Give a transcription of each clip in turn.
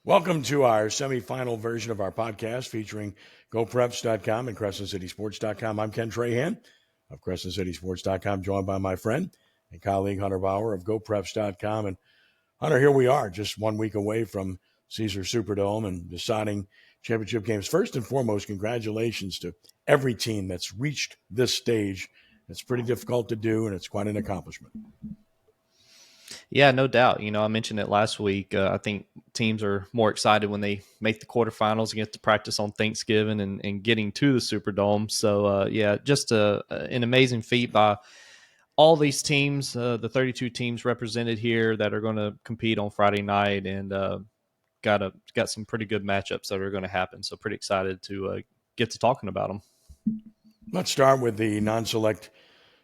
Welcome to our semifinal version of our podcast featuring GeauxPreps.com and CrescentCitySports.com. I'm Ken Trahan of CrescentCitySports.com, joined by my friend and colleague Hunter Bauer of GeauxPreps.com. And Hunter, here we are, just 1 week away from Caesar Superdome and deciding championship games. First and foremost, congratulations to every team that's reached this stage. It's pretty difficult to do, and it's quite an accomplishment. Yeah, no doubt. I mentioned it last week. I think teams are more excited when they make the quarterfinals and get to practice on Thanksgiving and getting to the Superdome. So, just an amazing feat by all these teams, the 32 teams represented here that are going to compete on Friday night, and got some pretty good matchups that are going to happen. So pretty excited to get to talking about them. Let's start with the non-select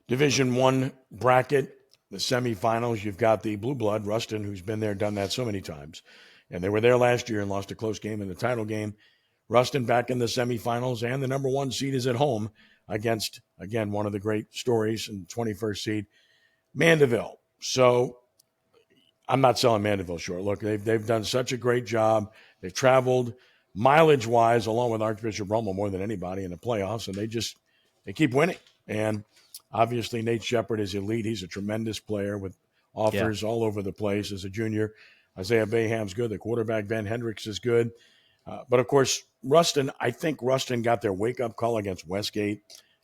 Division I bracket. The semifinals, you've got the Blue Blood, Ruston, who's been there, done that so many times. And they were there last year and lost a close game in the title game. Ruston back in the semifinals, and the number one seed is at home against, again, one of the great stories and 21st seed, Mandeville. So I'm not selling Mandeville short. Look, they've done such a great job. They've traveled mileage-wise, along with Archbishop Rummel, more than anybody in the playoffs, and they keep winning. And obviously, Nate Shepard is elite. He's a tremendous player with offers all over the place as a junior. Isaiah Bayham's good. The quarterback, Ben Hendricks, is good. But, of course, Ruston, I think Ruston got their wake-up call against Westgate.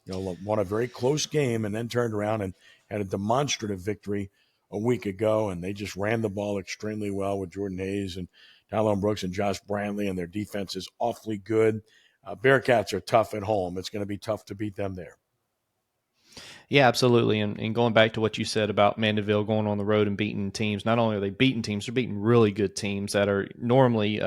Won a very close game and then turned around and had a demonstrative victory a week ago. And they just ran the ball extremely well with Jordan Hayes and Talon Brooks and Josh Brantley, and their defense is awfully good. Bearcats are tough at home. It's going to be tough to beat them there. Yeah, absolutely. And going back to what you said about Mandeville going on the road and beating teams, not only are they beating teams, they're beating really good teams that are normally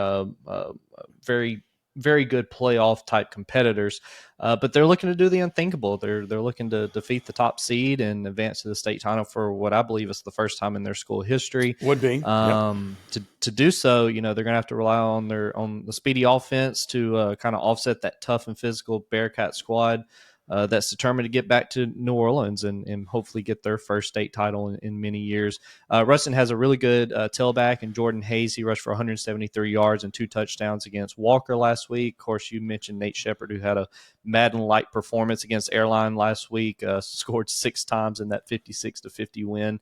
very, very good playoff type competitors. But they're looking to do the unthinkable. They're looking to defeat the top seed and advance to the state title for what I believe is the first time in their school history. Would be. To do so, they're going to have to rely on the speedy offense to kind of offset that tough and physical Bearcat squad. That's determined to get back to New Orleans and hopefully get their first state title in many years. Ruston has a really good tailback in Jordan Hayes. He rushed for 173 yards and 2 touchdowns against Walker last week. Of course, you mentioned Nate Shepard, who had a Madden-like performance against Airline last week, scored 6 times in that 56-50 win.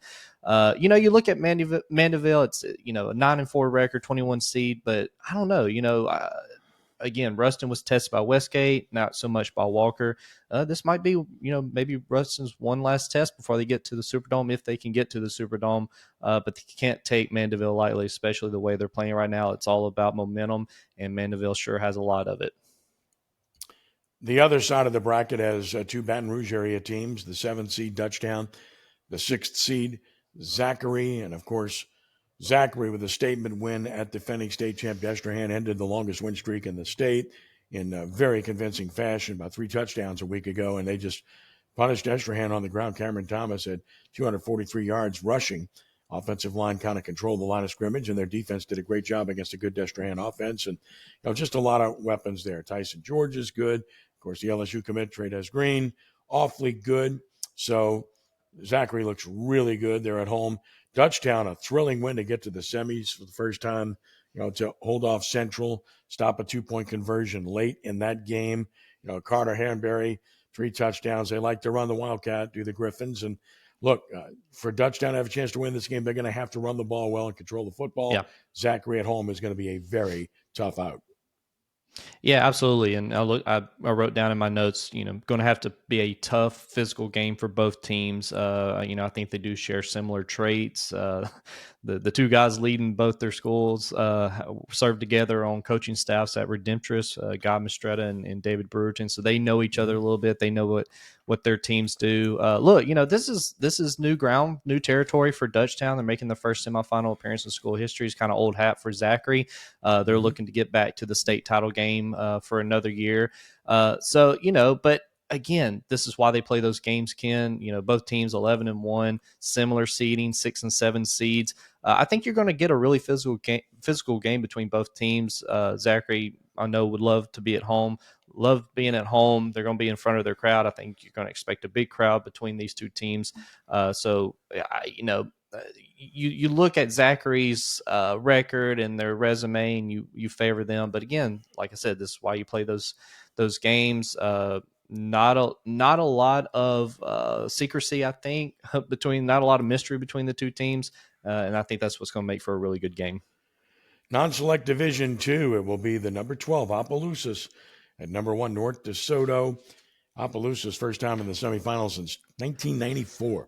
You look at Mandeville, it's a 9-4 record, 21 seed, but I don't know, again, Ruston was tested by Westgate, not so much by Walker. This might be, maybe Ruston's one last test before they get to the Superdome, if they can get to the Superdome. But they can't take Mandeville lightly, especially the way they're playing right now. It's all about momentum, and Mandeville sure has a lot of it. The other side of the bracket has 2 Baton Rouge area teams, the 7th seed Dutchtown, the 6th seed Zachary, and, of course, Zachary, with a statement win at defending state champ Trahan, ended the longest win streak in the state in a very convincing fashion, about 3 touchdowns a week ago, and they just punished Trahan on the ground. Cameron Thomas had 243 yards rushing. Offensive line kind of controlled the line of scrimmage, and their defense did a great job against a good Trahan offense, and just a lot of weapons there. Tyson George is good. Of course, the LSU commit, Trades Green, awfully good. So Zachary looks really good. They're at home. Dutchtown, a thrilling win to get to the semis for the first time, to hold off Central, stop a 2-point conversion late in that game. Carter Hanbury, 3 touchdowns. They like to run the Wildcat, do the Griffins. And look, for Dutchtown to have a chance to win this game, they're going to have to run the ball well and control the football. Yeah. Zachary at home is going to be a very tough out. Yeah, absolutely. And I wrote down in my notes, going to have to be a tough physical game for both teams. I think they do share similar traits. The 2 guys leading both their schools served together on coaching staffs at Redemptress, Guy Mistretta and David Brewerton. So they know each other a little bit. They know what their teams do. Look, this is new ground, new territory for Dutchtown. They're making the first semifinal appearance in school history. It's kind of old hat for Zachary. They're looking to get back to the state title game for another year. But again, this is why they play those games, Ken. Both teams 11-1, similar seeding, 6 and 7 seeds. I think you're going to get a really physical game between both teams. Zachary, I know, would love to be at home. Love being at home. They're going to be in front of their crowd. I think you're going to expect a big crowd between these 2 teams. you look at Zachary's record and their resume, and you favor them. But again, like I said, this is why you play those games. Not a lot of secrecy, I think, between not a lot of mystery between the two teams, and I think that's what's going to make for a really good game. Non-select Division 2, it will be the number 12 Opelousas at number 1 North DeSoto. Opelousas first time in the semifinals since 1994.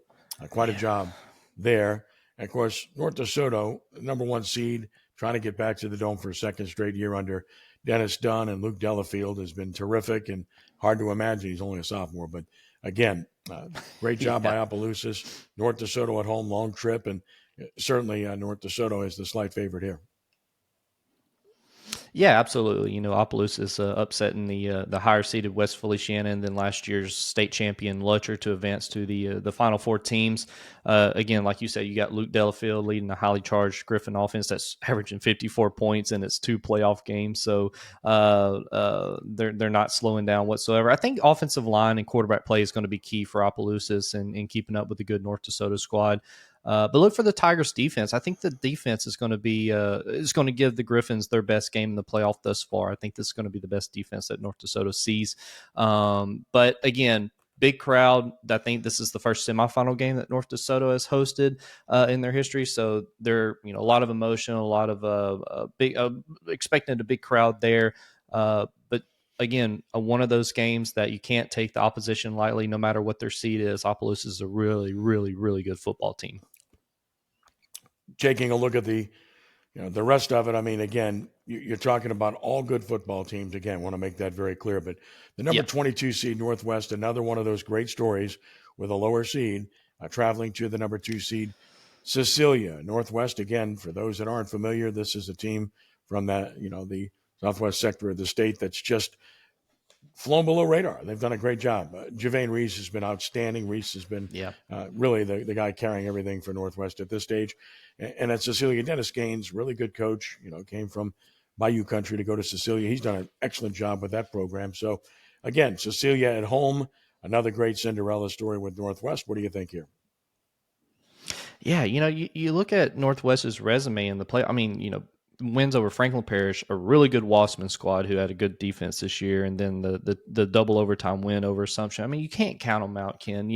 Quite a job there. And of course, North DeSoto, number 1 seed, trying to get back to the Dome for a second straight year under Dennis Dunn and Luke Delafield has been terrific, and hard to imagine he's only a sophomore. But again, great job by Opelousas. North DeSoto at home, long trip, and certainly North DeSoto is the slight favorite here. Yeah, absolutely. Opelousas upsetting the higher seeded West Feliciana, and then last year's state champion Lutcher to advance to the Final Four teams. Again, like you said, you got Luke Delafield leading the highly charged Griffin offense that's averaging 54 points in its 2 playoff games. So they're not slowing down whatsoever. I think offensive line and quarterback play is going to be key for Opelousas and keeping up with the good North DeSoto squad. But look for the Tigers' defense. I think the defense is going to be give the Griffins their best game in the playoff thus far. I think this is going to be the best defense that North DeSoto sees. But again, big crowd. I think this is the first semifinal game that North DeSoto has hosted in their history. So there, a lot of emotion, a lot of expecting a big crowd there. But again, one of those games that you can't take the opposition lightly, no matter what their seed is. Opelousas is a really, really, really good football team. Taking a look at the rest of it, I mean, again, you're talking about all good football teams. Again, want to make that very clear. But the number 22 seed Northwest, another one of those great stories with a lower seed, traveling to the number 2 seed Cecilia. Northwest, again, for those that aren't familiar, this is a team from the southwest sector of the state that's just flown below radar. They've done a great job. Javane Reese has been outstanding. Reese has been really the guy carrying everything for Northwest at this stage. And at Cecilia, Dennis Gaines, really good coach, came from Bayou Country to go to Cecilia. He's done an excellent job with that program. So, again, Cecilia at home, another great Cinderella story with Northwest. What do you think here? Yeah, you look at Northwest's resume in the play. I mean, wins over Franklin Parish, a really good Wassman squad who had a good defense this year, and then the double overtime win over Assumption. I mean, you can't count them out, Ken.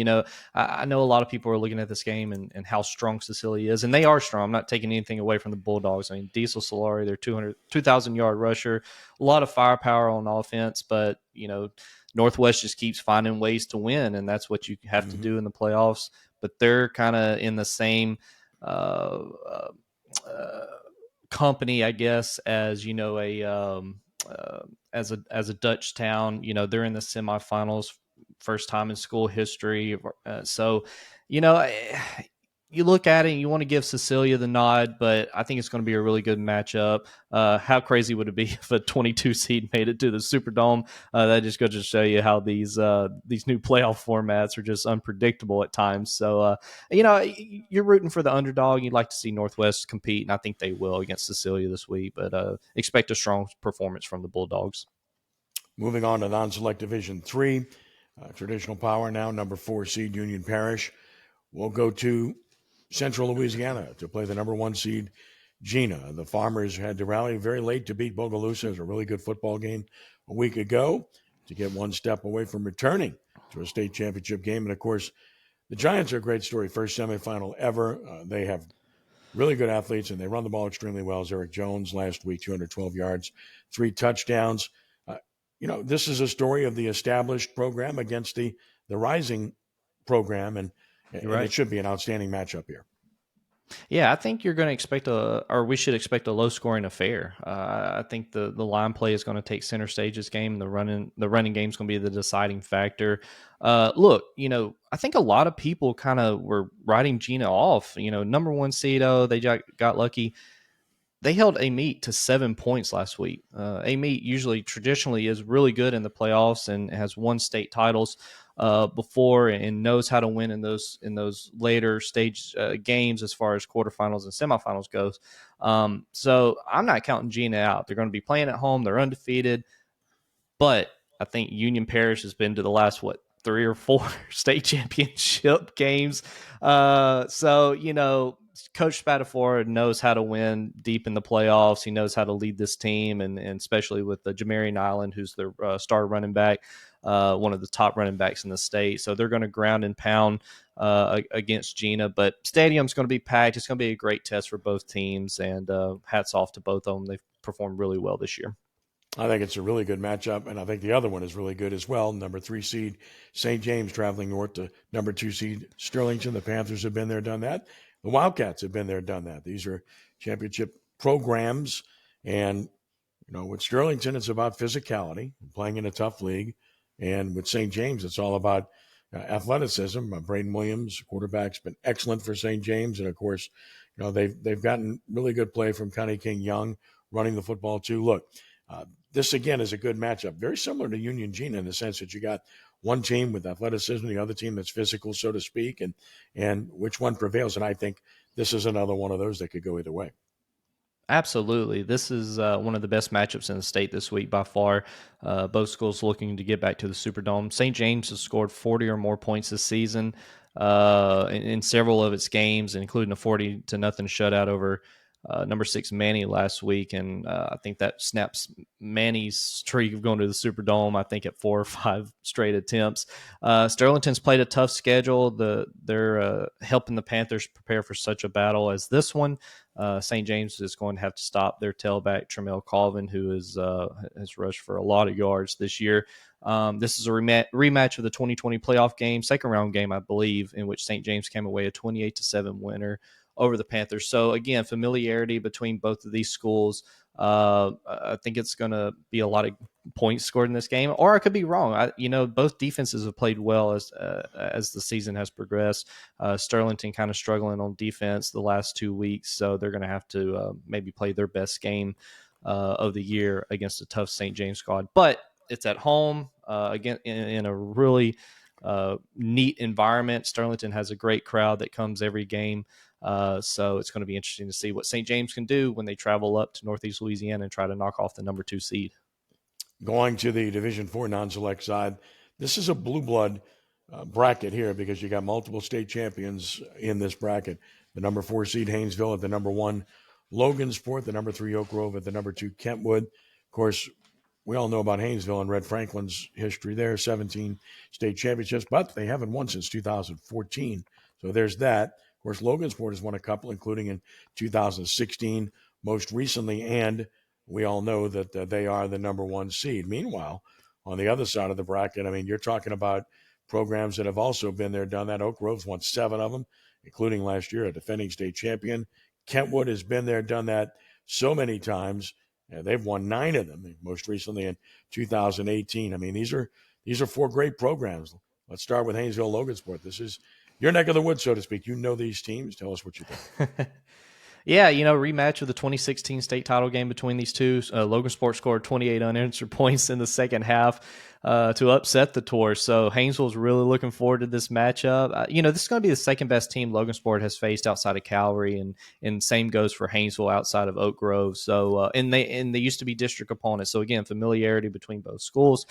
I know a lot of people are looking at this game and how strong Cecilia is, and they are strong. I'm not taking anything away from the Bulldogs. I mean, Diesel Solari, their 2,000-yard rusher, a lot of firepower on offense, but, Northwest just keeps finding ways to win, and that's what you have to do in the playoffs. But they're kind of in the same company, I guess, as as a Dutchtown. They're in the semifinals, first time in school history. So you look at it and you want to give Cecilia the nod, but I think it's going to be a really good matchup. How crazy would it be if a 22 seed made it to the Superdome? That just goes to show you how these new playoff formats are just unpredictable at times. So, you're rooting for the underdog. You'd like to see Northwest compete, and I think they will against Cecilia this week, but expect a strong performance from the Bulldogs. Moving on to non-select Division 3, traditional power now, number 4 seed Union Parish. We'll go to Central Louisiana to play the number 1 seed Gina. The Farmers had to rally very late to beat Bogalusa. It was a really good football game a week ago to get one step away from returning to a state championship game. And, of course, the Giants are a great story. First semifinal ever. They have really good athletes, and they run the ball extremely well. As Eric Jones last week, 212 yards, 3 touchdowns. This is a story of the established program against the rising program, and it should be an outstanding matchup here. Yeah, I think you're going to expect we should expect a low-scoring affair. I think the line play is going to take center stage this game. The running game is going to be the deciding factor. Look, I think a lot of people kind of were writing Gina off. Number 1 seed, they got lucky. They held Amite to 7 points last week. Amite traditionally is really good in the playoffs and has won state titles before and knows how to win in those later stage games as far as quarterfinals and semifinals goes. So I'm not counting Gina out. They're going to be playing at home. They're undefeated. But I think Union Parish has been to the last, 3 or 4 state championship games. So, Coach Spatafora knows how to win deep in the playoffs. He knows how to lead this team, and especially with the Jamarian Island, who's their star running back, one of the top running backs in the state. So they're going to ground and pound against Gina. But stadium's going to be packed. It's going to be a great test for both teams, and hats off to both of them. They've performed really well this year. I think it's a really good matchup, and I think the other one is really good as well. Number 3 seed St. James traveling north to number 2 seed Sterlington. The Panthers have been there, done that. The Wildcats have been there, done that. These are championship programs, and with Sterlington, it's about physicality, playing in a tough league, and with St. James, it's all about athleticism. Braden Williams, quarterback's been excellent for St. James, and of course, they've gotten really good play from Connie King Young running the football too. Look. This, again, is a good matchup. Very similar to Union Gina in the sense that you got one team with athleticism, the other team that's physical, so to speak, and which one prevails. And I think this is another one of those that could go either way. Absolutely. This is one of the best matchups in the state this week by far. Both schools looking to get back to the Superdome. St. James has scored 40 or more points this season in several of its games, including a 40-0 shutout over number 6 Manny last week, and I think that snaps Manny's streak of going to the Superdome, I think, at 4 or 5 straight attempts. Sterlington's played a tough schedule. They're helping the Panthers prepare for such a battle as this one. St. James is going to have to stop their tailback, Tremel Colvin, who has rushed for a lot of yards this year. This is a rematch of the 2020 playoff game, second round game, I believe, in which St. James came away a 28-7 winner over the Panthers. So again, familiarity between both of these schools. I think it's going to be a lot of points scored in this game, or I could be wrong. Both defenses have played well as the season has progressed. Sterlington kind of struggling on defense the last 2 weeks, so they're going to have to maybe play their best game of the year against a tough St. James squad. But it's at home again in a really neat environment. Sterlington has a great crowd that comes every game. So it's going to be interesting to see what St. James can do when they travel up to Northeast Louisiana and try to knock off the number 2 seed. Going to the Division IV non-select side, this is a blue blood bracket here because you got multiple state champions in this bracket. The number 4 seed Haynesville at the number 1 Logansport, the number 3 Oak Grove at the number 2 Kentwood. Of course, we all know about Haynesville and Red Franklin's history there, 17 state championships, but they haven't won since 2014. So there's that. Of course, Logansport has won a couple, including in 2016, most recently, and we all know that they are the number 1 seed. Meanwhile, on the other side of the bracket, I mean, you're talking about programs that have also been there, done that. Oak Grove's won 7 of them, including last year, a defending state champion. Kentwood has been there, done that so many times. And they've won 9 of them, most recently in 2018. I mean, these are 4 great programs. Let's start with Haynesville Logansport. This is your neck of the woods, so to speak. You know these teams. Tell us what you think. Yeah, rematch of the 2016 state title game between these two. Logansport scored 28 unanswered points in the second half to upset the Tours. So Haynesville's really looking forward to this matchup. This is going to be the second best team Logansport has faced outside of Calvary, and same goes for Haynesville outside of Oak Grove. So and they used to be district opponents. So again, familiarity between both schools.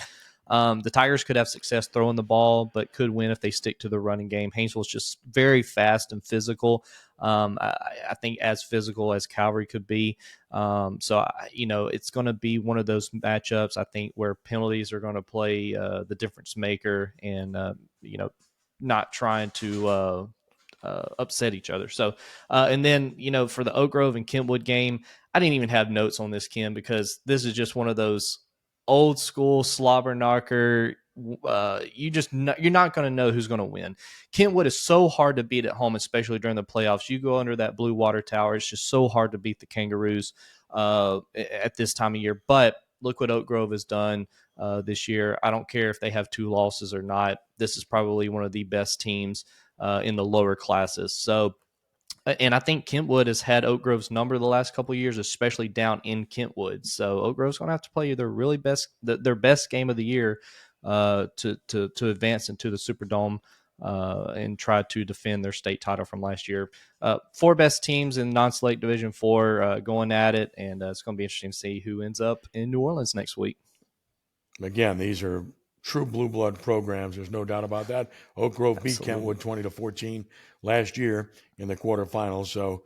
The Tigers could have success throwing the ball, but could win if they stick to the running game. Haynesville's just very fast and physical. I think as physical as Calvary could be. So it's going to be one of those matchups, I think, where penalties are going to play the difference maker and, not trying to upset each other. So, and then, for the Oak Grove and Kentwood game, I didn't even have notes on this, Kim, because this is just one of those old school slobber knocker. You're not going to know who's going to win. Kentwood is so hard to beat at home, especially during the playoffs. You go under that blue water tower. It's just so hard to beat the Kangaroos at this time of year. But look what Oak Grove has done this year. I don't care if they have 2 losses or not. This is probably one of the best teams in the lower classes. So, and I think Kentwood has had Oak Grove's number the last couple of years, especially down in Kentwood. So Oak Grove's going to have to play their best game of the year to advance into the Superdome and try to defend their state title from last year. 4 best teams in non-select Division 4 going at it, and it's going to be interesting to see who ends up in New Orleans next week. Again, these are true blue blood programs. There's no doubt about that. Oak Grove beat Kentwood 20-14 last year in the quarterfinals. So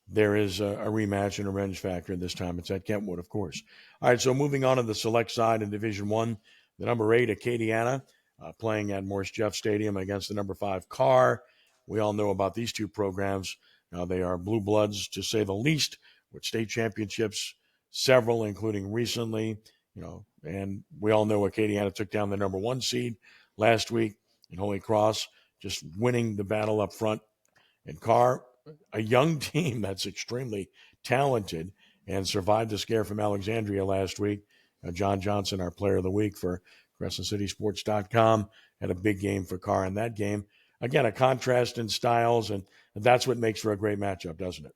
there is a rematch and a revenge factor. This time it's at Kentwood, of course. All right, so moving on to the select side in Division One, the number 8 Acadiana playing at Morris Jeff Stadium against the number 5 Karr. We all know about these two programs. Now they are blue bloods, to say the least, with state championships, several, including recently. And we all know Acadiana took down the number 1 seed last week in Holy Cross, just winning the battle up front. And Karr, a young team that's extremely talented and survived the scare from Alexandria last week. John Johnson, our player of the week for CrescentCitySports.com, had a big game for Karr in that game. Again, a contrast in styles, and that's what makes for a great matchup, doesn't it?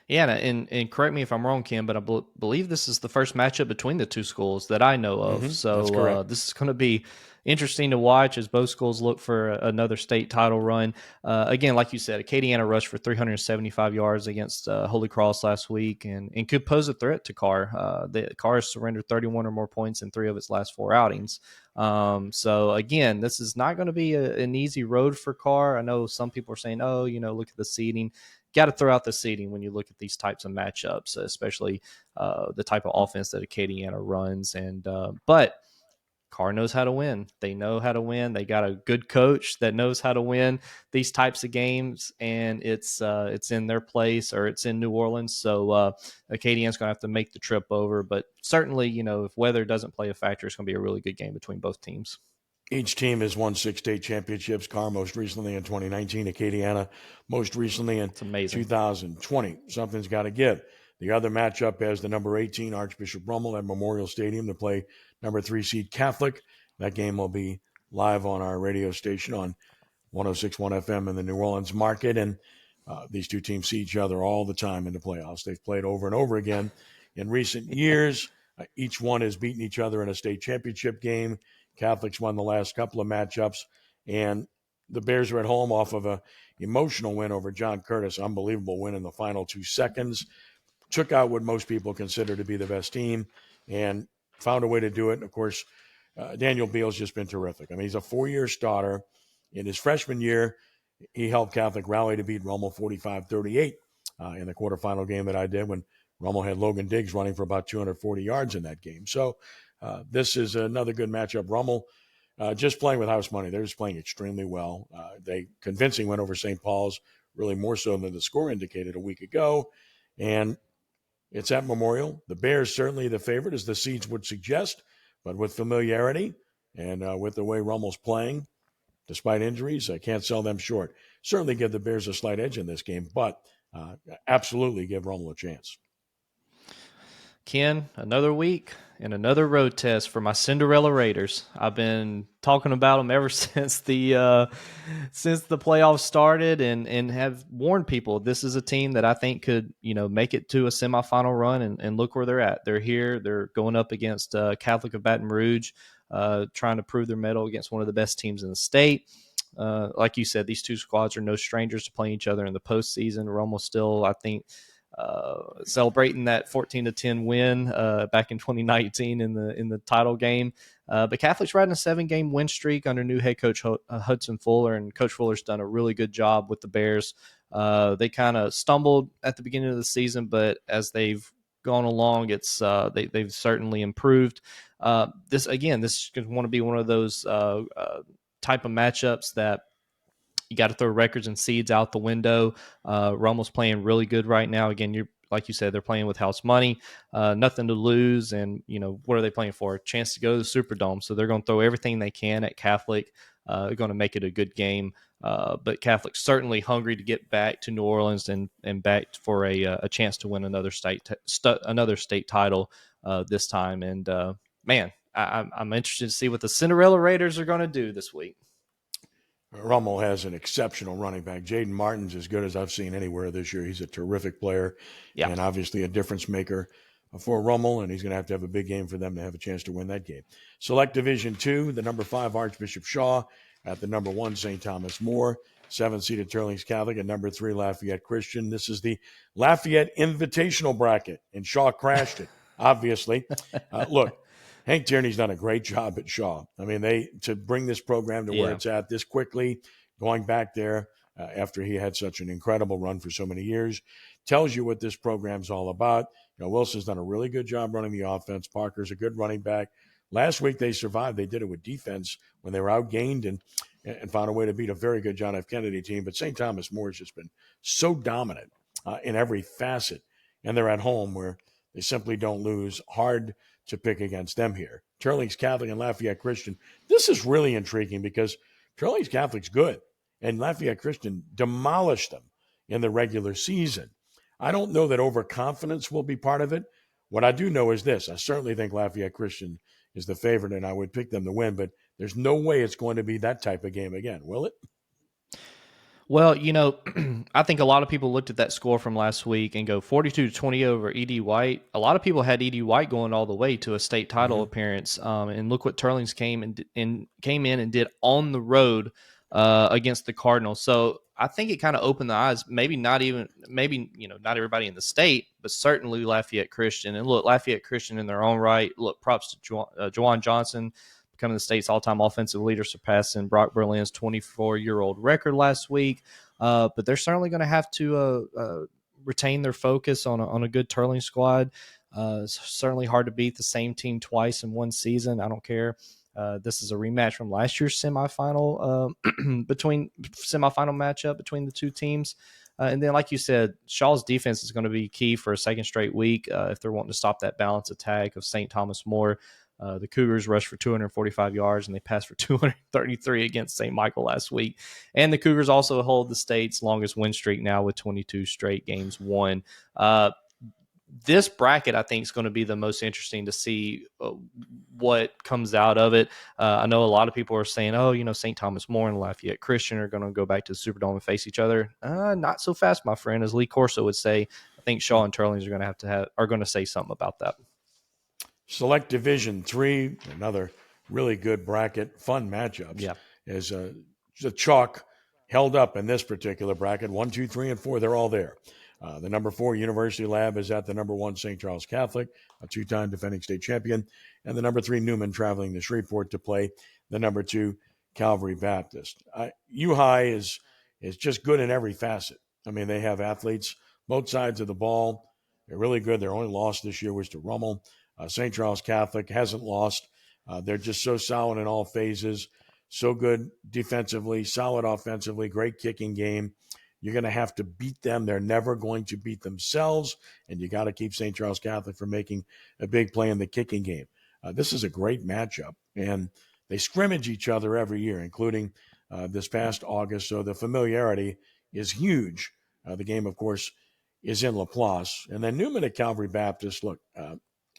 Yeah, and correct me if I'm wrong, Kim, but I believe this is the first matchup between the two schools that I know of. So this is going to be interesting to watch as both schools look for another state title run. Again, like you said, Acadiana rushed for 375 yards against Holy Cross last week and could pose a threat to Karr. Karr has surrendered 31 or more points in 3 of its last 4 outings. So again, this is not going to be an easy road for Karr. I know some people are saying, look at the seeding. Got to throw out the seeding when you look at these types of matchups, especially the type of offense that Acadiana runs. But Karr knows how to win. They know how to win. They got a good coach that knows how to win these types of games, and it's in their place, or it's in New Orleans. So Acadiana's going to have to make the trip over. But certainly, if weather doesn't play a factor, it's going to be a really good game between both teams. Each team has won 6 state championships. Karr most recently in 2019. Acadiana most recently in 2020. Something's got to give. The other matchup has the number 18 Archbishop Rummel at Memorial Stadium to play number 3 seed Catholic. That game will be live on our radio station on 106.1 FM in the New Orleans market. And these two teams see each other all the time in the playoffs. They've played over and over again in recent years. Each one has beaten each other in a state championship game. Catholics won the last couple of matchups, and the Bears are at home off of an emotional win over John Curtis. Unbelievable win in the final 2 seconds. Took out what most people consider to be the best team and found a way to do it. And, of course, Daniel Beal's just been terrific. I mean, he's a 4-year starter. In his freshman year, he helped Catholic rally to beat Rummel 45-38 in the quarterfinal game that I did when Rummel had Logan Diggs running for about 240 yards in that game. So this is another good matchup. Rummel just playing with house money. They're just playing extremely well. They convincing win over St. Paul's, really more so than the score indicated a week ago. And it's at Memorial. The Bears certainly the favorite, as the seeds would suggest, but with familiarity and with the way Rummel's playing, despite injuries, I can't sell them short. Certainly give the Bears a slight edge in this game, but absolutely give Rummel a chance. Ken, another week and another road test for my Cinderella Raiders. I've been talking about them ever since the playoffs started, and have warned people this is a team that I think could make it to a semifinal run, and look where they're at. They're here. They're going up against Catholic of Baton Rouge, trying to prove their mettle against one of the best teams in the state. Like you said, these two squads are no strangers to playing each other in the postseason. Rummel still, I think, celebrating that 14-10 win back in 2019 in the title game. But Catholic's riding a 7-game win streak under new head coach Hudson Fuller, and Coach Fuller's done a really good job with the Bears. They kind of stumbled at the beginning of the season, but as they've gone along, it's they've certainly improved. This is going to want to be one of those type of matchups that you got to throw records and seeds out the window. Rummel's playing really good right now. Again, like you said, they're playing with house money, nothing to lose. And, what are they playing for? A chance to go to the Superdome. So they're going to throw everything they can at Catholic. They're going to make it a good game. But Catholic's certainly hungry to get back to New Orleans and back for a chance to win another state title this time. And, man, I'm interested to see what the Cinderella Raiders are going to do this week. Rummel has an exceptional running back. Jaden Martin's as good as I've seen anywhere this year. He's a terrific player and obviously a difference maker for Rummel, and he's going to have a big game for them to have a chance to win that game. Select Division 2, the number 5 Archbishop Shaw at the number 1 St. Thomas More, 7-seeded Turlings Catholic at number 3 Lafayette Christian. This is the Lafayette Invitational bracket, and Shaw crashed it, obviously. Look, Hank Tierney's done a great job at Shaw. I mean, to bring this program to where Yeah. it's at this quickly, going back there after he had such an incredible run for so many years, tells you what this program's all about. Wilson's done a really good job running the offense. Parker's a good running back. Last week they survived. They did it with defense when they were outgained and found a way to beat a very good John F. Kennedy team. But St. Thomas More has just been so dominant in every facet. And they're at home where they simply don't lose. Hard to pick against them here. Turlings Catholic and Lafayette Christian. This is really intriguing because Turlings Catholic's good, and Lafayette Christian demolished them in the regular season. I don't know that overconfidence will be part of it. What I do know is this. I certainly think Lafayette Christian is the favorite, and I would pick them to win, but there's no way it's going to be that type of game again, will it? Well, I think a lot of people looked at that score from last week and go 42-20 over E.D. White. A lot of people had E.D. White going all the way to a state title appearance. And look what Turlings came in and did on the road against the Cardinals. So I think it kind of opened the eyes. Maybe not everybody in the state, but certainly Lafayette Christian. And look, Lafayette Christian in their own right. Look, props to Juwan Johnson, becoming the state's all-time offensive leader, surpassing Brock Berlin's 24-year-old record last week. But they're certainly going to have to retain their focus on a good Turling squad. It's certainly hard to beat the same team twice in one season. I don't care. This is a rematch from last year's semifinal matchup between the two teams. And then, like you said, Shaw's defense is going to be key for a second straight week if they're wanting to stop that balanced attack of St. Thomas More. The Cougars rushed for 245 yards, and they passed for 233 against St. Michael last week. And the Cougars also hold the state's longest win streak now with 22 straight games won. This bracket, I think, is going to be the most interesting to see what comes out of it. I know a lot of people are saying, St. Thomas More and Lafayette Christian are going to go back to the Superdome and face each other. Not so fast, my friend. As Lee Corso would say, I think Shaw and Turlings are going to say something about that. Select Division 3, another really good bracket, fun matchups. Yeah. As the chalk held up in this particular bracket, 1, 2, 3, and 4, they're all there. The number 4 University Lab is at the number 1 St. Charles Catholic, a 2-time defending state champion, and the number 3 Newman traveling to Shreveport to play the number 2 Calvary Baptist. U-High is just good in every facet. I mean, they have athletes both sides of the ball. They're really good. Their only loss this year was to Rummel. St. Charles Catholic hasn't lost. They're just so solid in all phases, so good defensively, solid offensively, great kicking game. You're going to have to beat them. They're never going to beat themselves, and you got to keep St. Charles Catholic from making a big play in the kicking game. This is a great matchup, and they scrimmage each other every year, including this past August, so the familiarity is huge. The game, of course, is in Laplace. And then Newman at Calvary Baptist, look,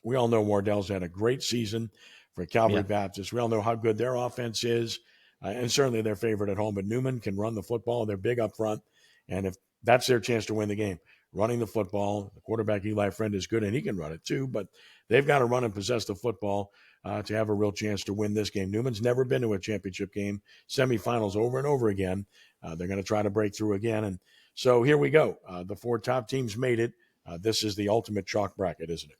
we all know Wardell's had a great season for Calvary Baptist. We all know how good their offense is, and certainly their favorite at home. But Newman can run the football. They're big up front. And if that's their chance to win the game, running the football, the quarterback Eli Friend is good, and he can run it too. But they've got to run and possess the football to have a real chance to win this game. Newman's never been to a championship game, semifinals over and over again. They're going to try to break through again. And so here we go. The 4 top teams made it. This is the ultimate chalk bracket, isn't it?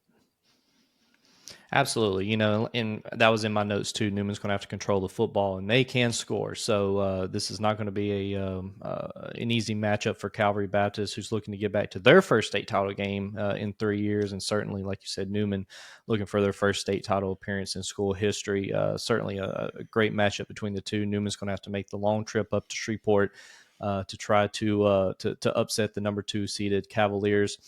Absolutely. And that was in my notes too. Newman's going to have to control the football, and they can score. So this is not going to be an easy matchup for Calvary Baptist, who's looking to get back to their first state title game in 3 years. And certainly, like you said, Newman looking for their first state title appearance in school history. Certainly a great matchup between the two. Newman's going to have to make the long trip up to Shreveport to try to upset the number 2 seeded Cavaliers.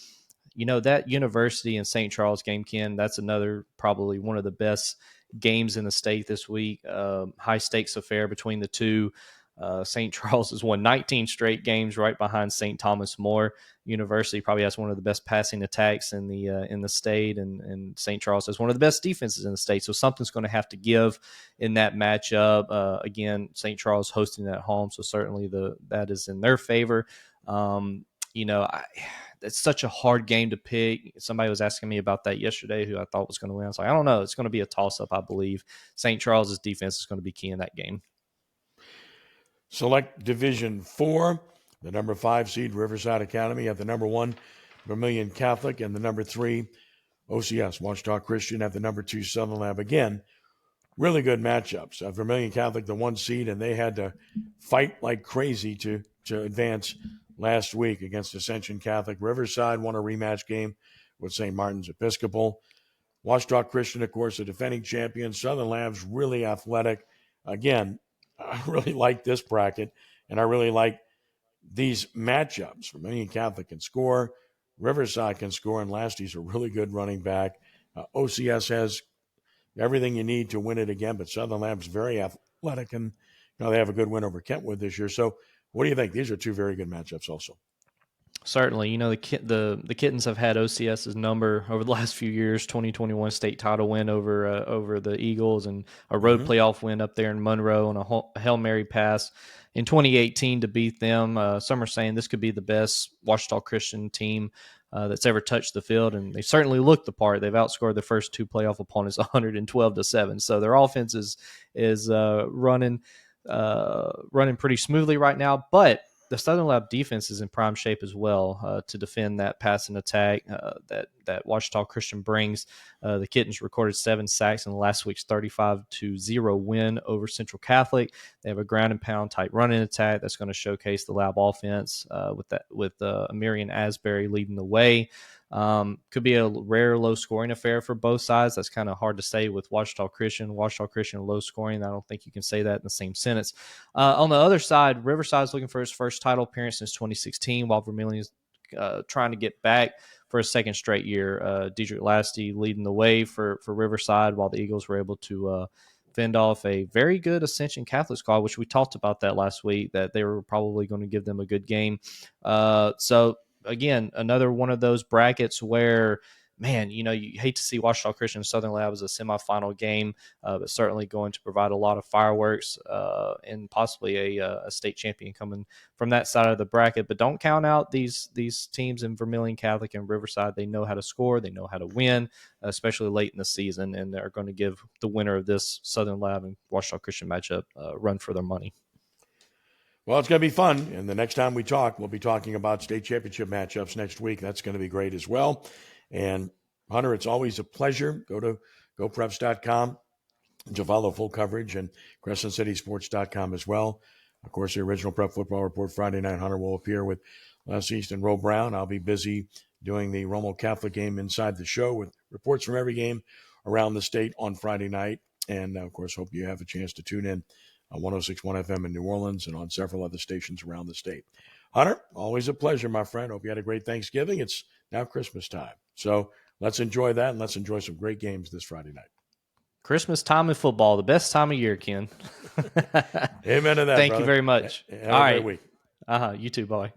That University and St. Charles game, Ken, that's another probably one of the best games in the state this week. High stakes affair between the two. St. Charles has won 19 straight games right behind St. Thomas More. University probably has one of the best passing attacks in the state, and St. Charles has one of the best defenses in the state. So something's going to have to give in that matchup. Again, St. Charles hosting at home, so certainly that is in their favor. It's such a hard game to pick. Somebody was asking me about that yesterday, who I thought was going to win. I was like, I don't know. It's going to be a toss-up, I believe. St. Charles's defense is going to be key in that game. Select Division 4, the number 5 seed Riverside Academy at the number 1 Vermilion Catholic and the number 3 OCS, Washita Christian at the number 2 Southern Lab. Again, really good matchups. Vermilion Catholic, the 1 seed, and they had to fight like crazy to advance last week against Ascension Catholic. Riverside won a rematch game with St. Martin's Episcopal. Washita Christian, of course, the defending champion. Southern Lab's really athletic. Again, I really like this bracket, and I really like these matchups. Vermilion Catholic can score, Riverside can score, and Lasty's a really good running back. OCS has everything you need to win it again, but Southern Lab's very athletic, and they have a good win over Kentwood this year. So what do you think? These are two very good matchups also. Certainly, the Kittens have had OCS's number over the last few years. 2021 state title win over the Eagles, and a road playoff win up there in Monroe on a Hail Mary pass in 2018 to beat them. Some are saying this could be the best Washita Christian team that's ever touched the field, and they certainly look the part. They've outscored their first 2 playoff opponents 112-7. So their offense is running pretty smoothly right now, but the Southern Lab defense is in prime shape as well to defend that passing attack that Washita Christian brings. The Kittens recorded 7 sacks in last week's 35-0 win over Central Catholic. They have a ground and pound type running attack that's going to showcase the Lab offense with Amirian Asbury leading the way. Could be a rare low scoring affair for both sides. That's kind of hard to say with Washita Christian low scoring. I don't think you can say that in the same sentence. On the other side, Riverside's looking for his first title appearance since 2016, while Vermilion's trying to get back for a second straight year. Diedrich Lasty leading the way for Riverside, while the Eagles were able to fend off a very good Ascension Catholic squad, which we talked about that last week, that they were probably going to give them a good game. So again, another one of those brackets where, man, you hate to see Washita Christian Southern Lab as a semifinal game, but certainly going to provide a lot of fireworks and possibly a state champion coming from that side of the bracket. But don't count out these teams in Vermilion Catholic and Riverside. They know how to score. They know how to win, especially late in the season, and they're going to give the winner of this Southern Lab and Washita Christian matchup a run for their money. Well, it's going to be fun, and the next time we talk, we'll be talking about state championship matchups next week. That's going to be great as well. And, Hunter, it's always a pleasure. Go to GeauxPreps.com to follow full coverage, and CrescentCitySports.com as well. Of course, the original Prep Football Report Friday night, Hunter will appear with Les East and Roe Brown. I'll be busy doing the Rummel Catholic game inside the show with reports from every game around the state on Friday night. And, of course, hope you have a chance to tune in on 106.1 FM in New Orleans and on several other stations around the state. Hunter, always a pleasure, my friend. Hope you had a great Thanksgiving. It's now Christmas time. So let's enjoy that, and let's enjoy some great games this Friday night. Christmas time in football, the best time of year, Ken. Amen to that, Thank brother. you very much. Have a great week. You too. Bye.